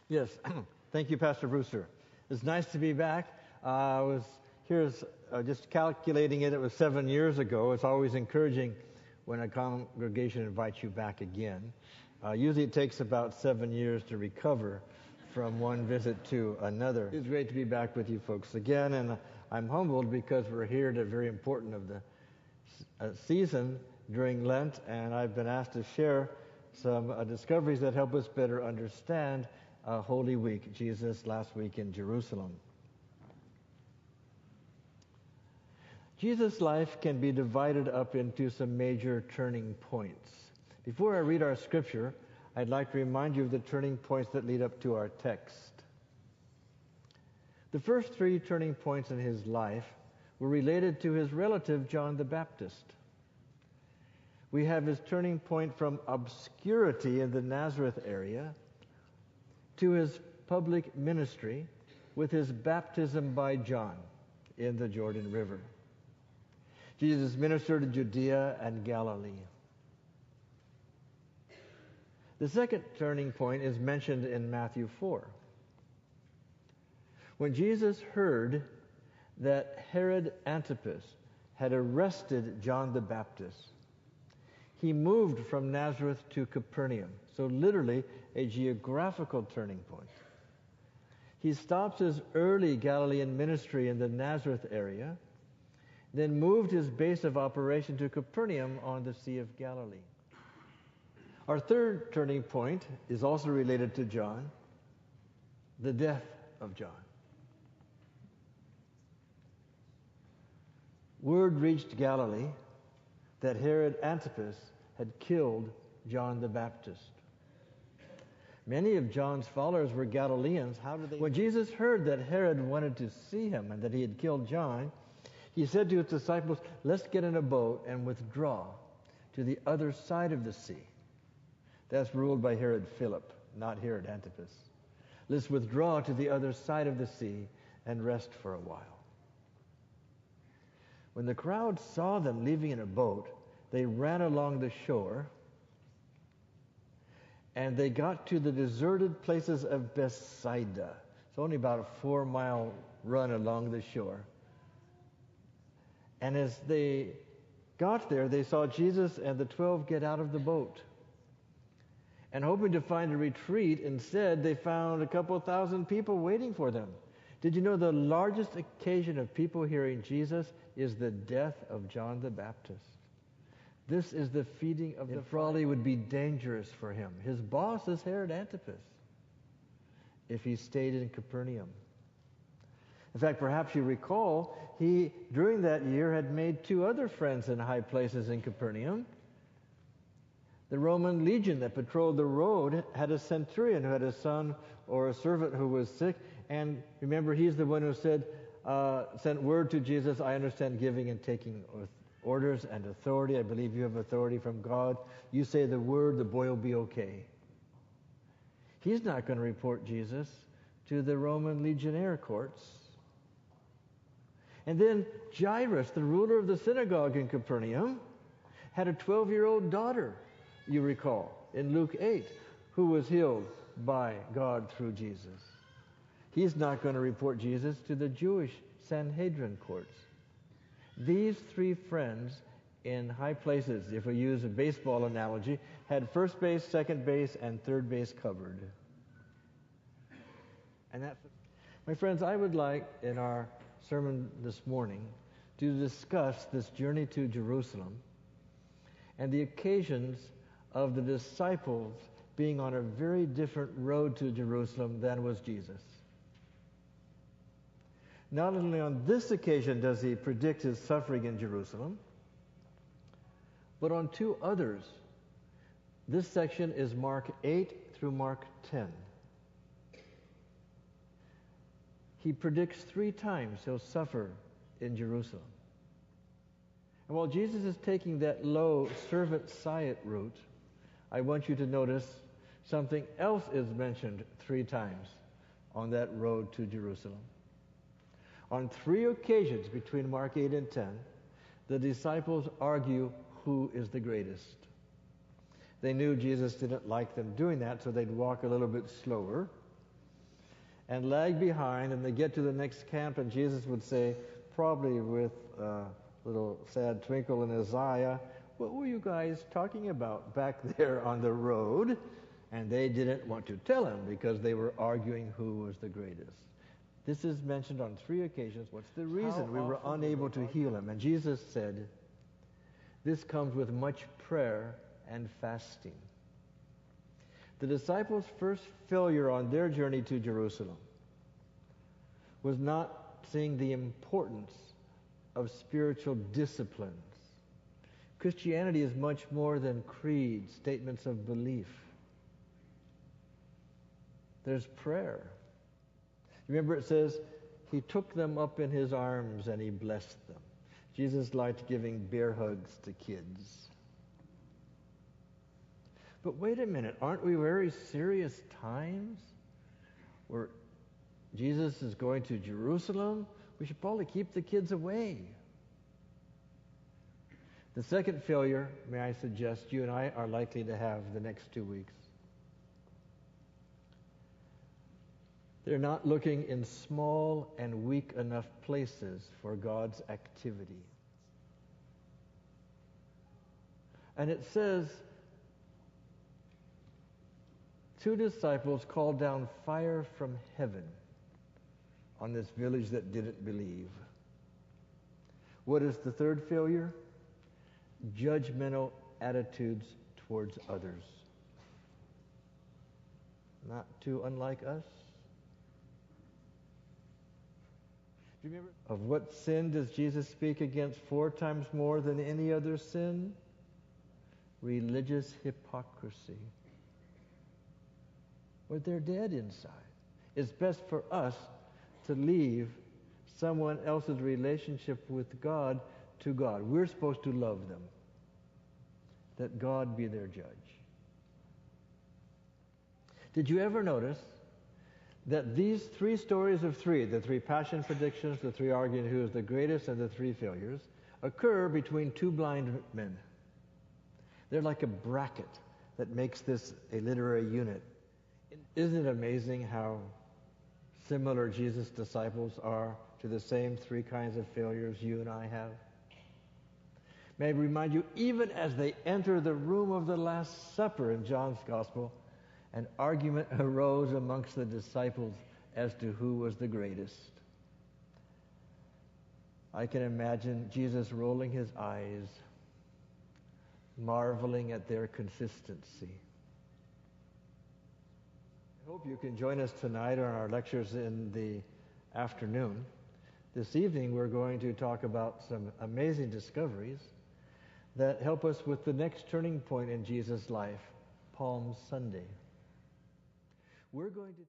Yes, thank you, Pastor Brewster. It's nice to be back. I was here just calculating it. It was 7 years ago. It's always encouraging when a congregation invites you back again. Usually it takes about 7 years to recover from one visit to another. It's great to be back with you folks again, and I'm humbled because we're here at a very important of the season during Lent, and I've been asked to share some discoveries that help us better understand Holy Week, Jesus' last week in Jerusalem. Jesus' life can be divided up into some major turning points. Before I read our scripture, I'd like to remind you of the turning points that lead up to our text. The first three turning points in his life were related to his relative John the Baptist. We have his turning point from obscurity in the Nazareth area to his public ministry with his baptism by John in the Jordan River. Jesus ministered in Judea and Galilee. The second turning point is mentioned in Matthew 4. When Jesus heard that Herod Antipas had arrested John the Baptist, he moved from Nazareth to Capernaum, so literally a geographical turning point. He stops his early Galilean ministry in the Nazareth area, then moved his base of operation to Capernaum on the Sea of Galilee. Our third turning point is also related to John, the death of John. Word reached Galilee that Herod Antipas had killed John the Baptist. Many of John's followers were Galileans. When Jesus heard that Herod wanted to see him and that he had killed John, he said to his disciples, "Let's get in a boat and withdraw to the other side of the sea." That's ruled by Herod Philip, not Herod Antipas. Let's withdraw to the other side of the sea and rest for a while. When the crowd saw them leaving in a boat, they ran along the shore, and they got to the deserted places of Bethsaida. It's only about a 4-mile run along the shore. And as they got there, they saw Jesus and the 12 get out of the boat. And hoping to find a retreat, instead, they found a couple thousand people waiting for them. Did you know the largest occasion of people hearing Jesus is the death of John the Baptist? This is the feeding of the folly would be dangerous for him. His boss is Herod Antipas if he stayed in Capernaum. In fact, perhaps you recall, he, during that year, had made 2 other friends in high places in Capernaum. The Roman legion that patrolled the road had a centurion who had a son or a servant who was sick. And remember, he's the one who said, sent word to Jesus, "I understand giving and taking orders and authority. I believe you have authority from God. You say the word, the boy will be okay." He's not going to report Jesus to the Roman legionnaire courts. And then Jairus, the ruler of the synagogue in Capernaum, had a 12-year-old daughter, you recall, in Luke 8, who was healed by God through Jesus. He's not going to report Jesus to the Jewish Sanhedrin courts. These 3 friends in high places, if we use a baseball analogy, had first base, second base, and third base covered. And that, my friends, I would like in our sermon this morning to discuss this journey to Jerusalem and the occasions of the disciples being on a very different road to Jerusalem than was Jesus. Not only on this occasion does he predict his suffering in Jerusalem, but on 2 others. This section is Mark 8 through Mark 10. He predicts 3 times he'll suffer in Jerusalem. And while Jesus is taking that low servant Siot route, I want you to notice something else is mentioned 3 times on that road to Jerusalem. On 3 occasions between Mark 8 and 10, the disciples argue who is the greatest. They knew Jesus didn't like them doing that, so they'd walk a little bit slower. and lag behind, and they get to the next camp, and Jesus would say, probably with a little sad twinkle in his eye, what were you guys talking about back there on the road? And they didn't want to tell him because they were arguing who was the greatest. This is mentioned on 3 occasions. What's the reason we were unable to heal him? And Jesus said, this comes with much prayer and fasting. The disciples' first failure on their journey to Jerusalem was not seeing the importance of spiritual disciplines. Christianity is much more than creeds, statements of belief. There's prayer. Remember it says, he took them up in his arms and he blessed them. Jesus liked giving bear hugs to kids. But wait a minute, aren't we very serious times where Jesus is going to Jerusalem? We should probably keep the kids away. The second failure, may I suggest, you and I are likely to have the next 2 weeks. They're not looking in small and weak enough places for God's activity. And it says, 2 disciples called down fire from heaven on this village that didn't believe. What is the third failure? Judgmental attitudes towards others. Not too unlike us. Do you remember? Of what sin does Jesus speak against 4 times more than any other sin? Religious hypocrisy. Or they're dead inside. It's best for us to leave someone else's relationship with God to God. We're supposed to love them. Let God be their judge. Did you ever notice that these 3 stories of 3, the 3 passion predictions, the 3 arguing who is the greatest, and the 3 failures, occur between 2 blind men? They're like a bracket that makes this a literary unit. Isn't it amazing how similar Jesus' disciples are to the same 3 kinds of failures you and I have? May I remind you, even as they enter the room of the Last Supper in John's Gospel, an argument arose amongst the disciples as to who was the greatest. I can imagine Jesus rolling his eyes, marveling at their consistency. I hope you can join us tonight on our lectures in the afternoon. This evening we're going to talk about some amazing discoveries that help us with the next turning point in Jesus' life, Palm Sunday. We're going to